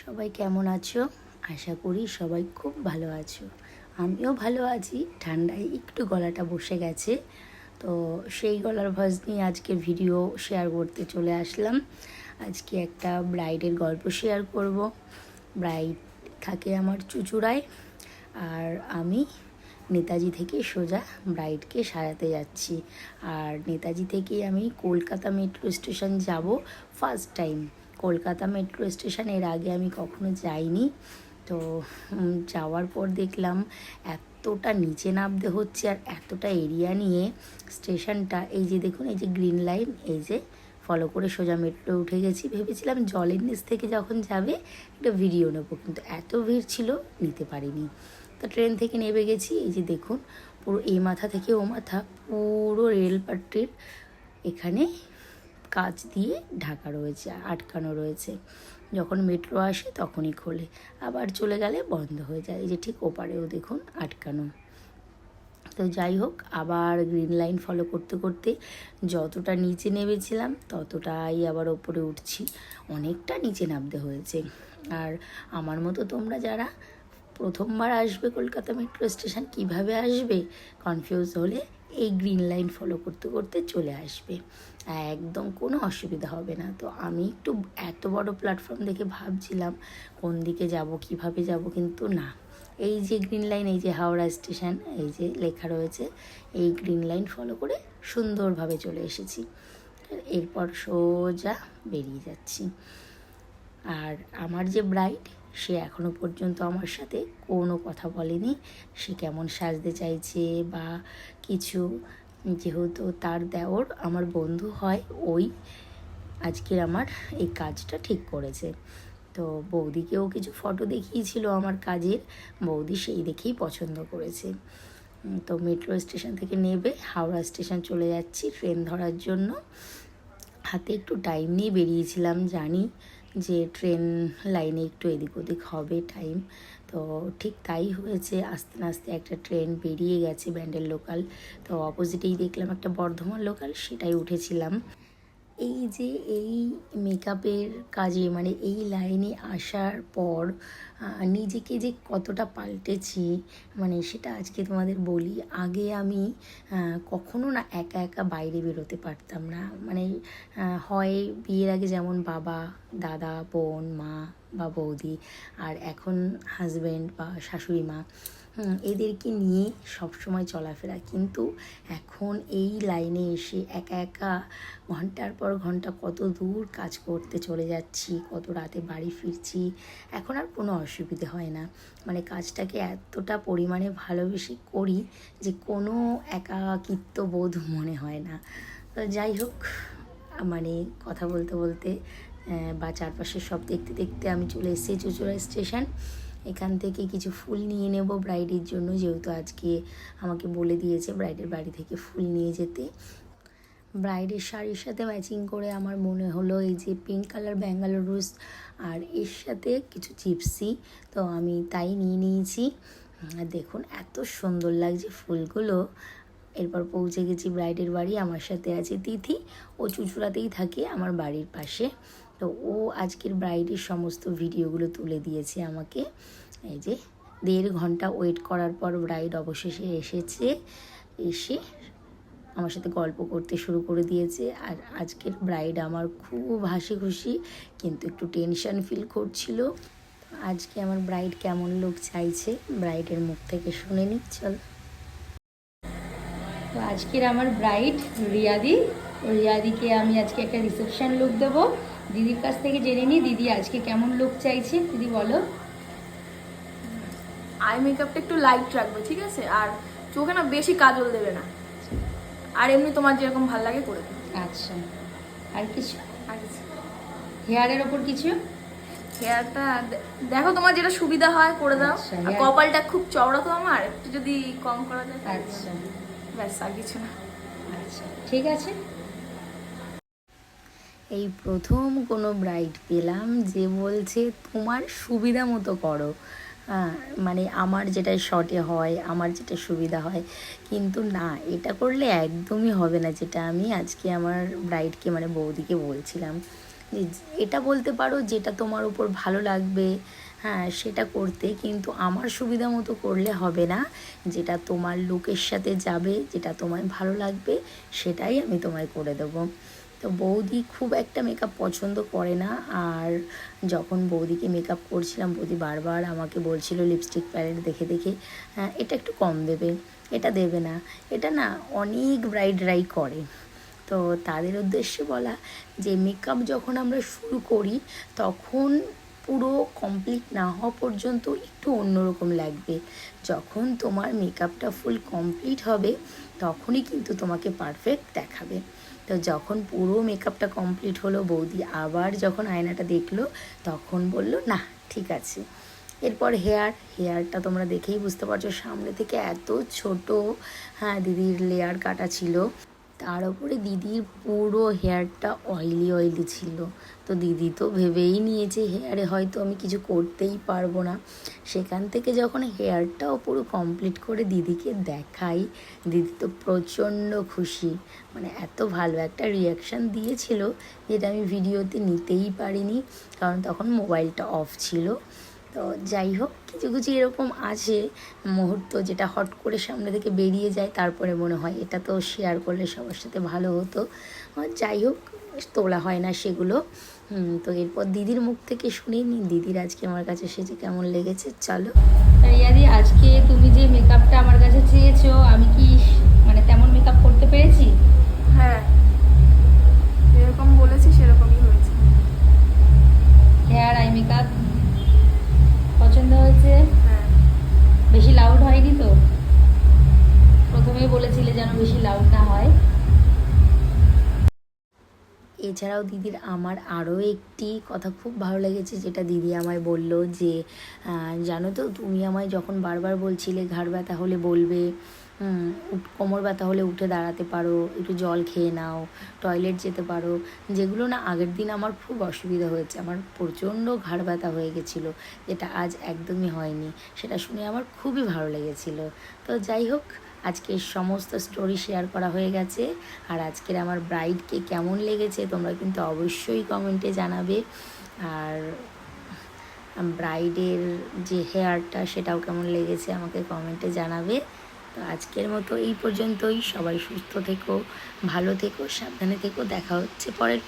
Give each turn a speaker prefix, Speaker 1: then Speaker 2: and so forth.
Speaker 1: সবাই কেমন আছো? আশা করি সবাই খুব ভালো আছো। আমিও ভালো আছি। ঠান্ডায় একটু গলাটা বসে গেছে, তো সেই গলার ভয়েস নিয়ে আজকে ভিডিও শেয়ার করতে চলে আসলাম। আজকে একটা ব্রাইডের গল্প শেয়ার করব। ব্রাইড থাকে আমার চুঁচুড়ায়, আর আমি নেতাজি থেকে সোজা ব্রাইডকে সাজাতে যাচ্ছি। আর নেতাজি থেকেই আমি কলকাতা মেট্রো স্টেশন যাব first time. Kolkata metro station এর আগে আমি কখনো যাইনি। তো যাওয়ার পর দেখলাম এতটা নিচে নামতে হচ্ছে, আর এতটা এরিয়া নিয়ে স্টেশনটা। এই যে দেখুন, এই যে গ্রিন লাইন, এই যে ফলো করে সোজা মেট্রো উঠে গেছি। ভেবেছিলাম জলের নিচ থেকে যখন যাবে একটা ভিডিও নেবো, কিন্তু এত ভিড় ছিল নিতে পারিনি। তো ট্রেন থেকে নেমে গেছি। এই যে দেখুন, পুরো এই মাথা থেকে ও মাথা পুরো রেলপাট্টির এখানে কাঁচ দিয়ে ঢাকা রয়েছে, আটকানো রয়েছে। যখন মেট্রো আসে তখনই খোলে, আবার চলে গেলে বন্ধ হয়ে যায়। এই যে ঠিক ওপারেও দেখুন আটকানো। তো যাই হোক, আবার গ্রিন লাইন ফলো করতে করতে যতটা নিচে নেমেছিলাম ততটাই আবার ওপরে উঠছি। অনেকটা নিচে নামতে হয়েছে। আর আমার মতো তোমরা যারা প্রথমবার আসবে কলকাতা মেট্রো স্টেশন, কিভাবে আসবে কনফিউজ হলে এই গ্রিন লাইন ফলো করতে করতে চলে আসবে, একদম কোনো অসুবিধা হবে না। তো আমি একটু এত বড় প্ল্যাটফর্ম দেখে ভাবছিলাম কোন দিকে যাব, কিভাবে যাব, কিন্তু না, এই যে গ্রিন লাইন, এই যে হাওড়া স্টেশন, এই যে লেখা রয়েছে, এই গ্রিন লাইন ফলো করে সুন্দরভাবে চলে এসেছি। এরপর সোজা বেরিয়ে যাচ্ছি। আর আমার যে ব্রাইড, সে এখনও পর্যন্ত আমার সাথে কোনো কথা বলেনি সে কেমন সাজতে চাইছে বা কিছু। যেহেতু তার দেওর আমার বন্ধু হয়, ওই আজকের আমার এই কাজটা ঠিক করেছে। তো বৌদিকেও কিছু ফটো দেখিয়েছিল আমার কাজের, বৌদি সেই দেখেই পছন্দ করেছে। তো মেট্রো স্টেশন থেকে নেবে হাওড়া স্টেশন চলে যাচ্ছি ট্রেন ধরার জন্য। হাতে একটু টাইম নিয়ে বেরিয়েছিলাম, জানি যে ট্রেন লাইনে একটু এদিক ওদিক হবে টাইম, তো ঠিক তাই হয়েছে। আস্তে আস্তে একটা ট্রেন বেরিয়ে গেছে, ব্যান্ডেল লোকাল। তো অপোজিটেই দেখলাম একটা বর্ধমান লোকাল, সেটাই উঠেছিলাম। এই যে এই মেকআপের কাজে, মানে এই লাইনে আসার পর নিজেকে যে কতটা পাল্টেছি, মানে সেটা আজকে তোমাদের বলি। আগে আমি কখনো না একা একা বাইরে বেরোতে পারতাম না। মানে হয় বিয়ের আগে যেমন বাবা, দাদা, বোন, মা বা বৌদি, আর এখন হাজব্যান্ড বা শাশুড়ি মা, এদেরকে নিয়ে সবসময় চলাফেরা। কিন্তু এখন এই লাইনে এসে একা একা ঘন্টার পর ঘন্টা কত দূর কাজ করতে চলে যাচ্ছি, কত রাতে বাড়ি ফিরছি, এখন আর কোনো অসুবিধে হয় না। মানে কাজটাকে এতটা পরিমাণে ভালোবেসে করি যে কোনো একাকিত্ব বোধ মনে হয় না। তো যাই হোক, মানে কথা বলতে বলতে বা চারপাশের সব দেখতে দেখতে আমি চলে এসেছি চুঁচুড়া স্টেশন। এখান থেকে কিছু ফুল নিয়ে নেব ব্রাইডের জন্য, যেহেতু আজকে আমাকে বলে দিয়েছে ব্রাইডের বাড়ি থেকে ফুল নিয়ে যেতে। ব্রাইডের শাড়ির সাথে ম্যাচিং করে আমার মনে হলো এই যে পিঙ্ক কালার ব্যাঙ্গালোরুস, আর এর সাথে কিছু জিপসি, তো আমি তাই নিয়ে নিয়েছি। দেখুন এত সুন্দর লাগছে ফুলগুলো। এরপর পৌঁছে গেছি ব্রাইডের বাড়ি। আমার সাথে আছে তিথি, ও চুঁচুড়াতেই থাকে আমার বাড়ির পাশে। তো ও আজকের ব্রাইডের সমস্ত ভিডিওগুলো তুলে দিয়েছে আমাকে। এই যে 1.5 ঘন্টা ওয়েট করার পর ব্রাইড অবশেষে এসেছে। এসে আমার সাথে গল্প করতে শুরু করে দিয়েছে। আর আজকের ব্রাইড আমার খুব হাসি খুশি, কিন্তু একটু টেনশন ফিল করছিল। আজকে আমার ব্রাইড কেমন লুক চাইছে ব্রাইডের মুখ থেকে শুনে নিই, চল। তো আজকের আমার ব্রাইড রিয়াদিকে আমি আজকে একটা রিসেপশন লুক দেবো। দিদির কাছ থেকে জেনে নিই দিদি আজকে কেমন লুক চাইছে। দিদি বলো।
Speaker 2: আই মেকআপটা একটু লাইট রাখবে, ঠিক আছে? আর চোখে না বেশি কাজল দেবে না, আর এমনি তোমার যেরকম ভালো লাগে করে দেবে।
Speaker 1: আচ্ছা, আর কিছু?
Speaker 2: আর কিছু
Speaker 1: হেয়ারের ওপর কিছু?
Speaker 2: হেয়ারটা দেখো তোমার যেটা সুবিধা হয় করে দাও।
Speaker 1: আচ্ছা,
Speaker 2: আর কপালটা খুব চওড়া তো আমার, একটু যদি কম করা যায়।
Speaker 1: আচ্ছা
Speaker 2: ব্যাস, আর কিছু না।
Speaker 1: আচ্ছা, ঠিক আছে। এই প্রথম কোনো ব্রাইড পেলাম যে বলছে তোমার সুবিধা মতো করো। মানে আমার যেটা শর্টে হয়, আমার যেটা সুবিধা হয়, কিন্তু না, এটা করলে একদমই হবে না, যেটা আমি আজকে আমার ব্রাইডকে মানে বৌদিকে বলছিলাম। এটা বলতে পারো যেটা তোমার উপর ভালো লাগবে, হ্যাঁ সেটা করতে, কিন্তু আমার সুবিধা মতো করলে হবে না। যেটা তোমার লুকের সাথে যাবে, যেটা তোমায় ভালো লাগবে, সেটাই আমি তোমায় করে দেবো। তো বৌদি খুব একটা মেকআপ পছন্দ করে না, আর যখন বৌদিকে মেকআপ করছিলাম বৌদি বারবার আমাকে বলছিল লিপস্টিক প্যালেট দেখে দেখে, হ্যাঁ এটা একটু কম দেবে, এটা দেবে না, এটা না অনেক ব্রাইডরাই করে। তো তাদের উদ্দেশ্যে বলা যে মেকআপ যখন আমরা শুরু করি তখন পুরো কমপ্লিট না হওয়া পর্যন্ত একটু অন্যরকম লাগবে। যখন তোমার মেকআপটা ফুল কমপ্লিট হবে তখনই কিন্তু তোমাকে পারফেক্ট দেখাবে। তো যখন পুরো মেকআপটা কমপ্লিট হলো, বৌদি আবার যখন আয়নাটা দেখলো তখন বলল না ঠিক আছে। এরপর হেয়ারটা তোমরা দেখেই বুঝতে পারছো, সামনে থেকে এত ছোট, হ্যাঁ দিদির লেয়ার কাটা ছিল, তার উপরে দিদির পুরো হেয়ারটা অয়েলি ছিল। তো দিদি তো ভেবেই নিয়েছে হেয়ারে হয়তো আমি কিছু করতেই পারবো না। সেখান থেকে যখন হেয়ারটাও পুরো কমপ্লিট করে দিদিকে দেখাই, দিদি তো প্রচণ্ড খুশি, মানে এত ভালো একটা রিয়াকশান দিয়েছিল যেটা আমি ভিডিওতে নিতেই পারিনি, কারণ তখন মোবাইলটা অফ ছিল। তো যাই হোক, কিছু কিছু এরকম আছে মুহূর্ত যেটা হট করে সামনে থেকে বেরিয়ে যায়, তারপরে মনে হয় এটা তো শেয়ার করলে সবার সাথে ভালো হতো। যাই হোক, তোলা হয় না সেগুলো। তো এরপর দিদির মুখ থেকে শুনে নি দিদির আজকে আমার কাছে সেজে কেমন লেগেছে। চলো
Speaker 3: রিয়াদি, আজকে তুমি যে মেকআপটা আমার কাছে চেয়েছো, আমি কি মানে তেমন মেকআপ করতে পেরেছি?
Speaker 2: হ্যাঁ, যেরকম বলেছি সেরকমই হয়েছে।
Speaker 3: হেয়ার আই মেকআপ পছন্দ হয়েছে?
Speaker 2: হ্যাঁ,
Speaker 3: বেশি লাউড হয়নি তো? প্রথমেই বলেছিলে যেন বেশি লাউড না হয়।
Speaker 1: এছাড়াও দিদির আমার আরও একটি কথা খুব ভালো লেগেছে, যেটা দিদি আমায় বলল যে জানো তো তুমি আমায় যখন বারবার বলছিলে ঘাড় ব্যথা হলে বলবে, কোমর ব্যথা হলে উঠে দাঁড়াতে পারো, একটু জল খেয়ে নাও, টয়লেট যেতে পারো, যেগুলো না আগের দিন আমার খুব অসুবিধা হয়েছে, আমার প্রচণ্ড ঘাড় ব্যথা হয়ে গেছিলো, যেটা আজ একদমই হয়নি। সেটা শুনে আমার খুবই ভালো লেগেছিলো। তো যাই হোক, আজকের সমস্ত স্টোরি শেয়ার করা হয়ে গেছে। আর আজকের আমার ব্রাইডকে কেমন লেগেছে তোমরা কিন্তু অবশ্যই কমেন্টে জানাবে। আর ব্রাইডের যে হেয়ারটা সেটাও কেমন লেগেছে আমাকে কমেন্টে জানাবে। তো আজকের মতো এই পর্যন্তই। সবাই সুস্থ থেকো, ভালো থেকো, সাবধানে থেকো। দেখা হচ্ছে পরের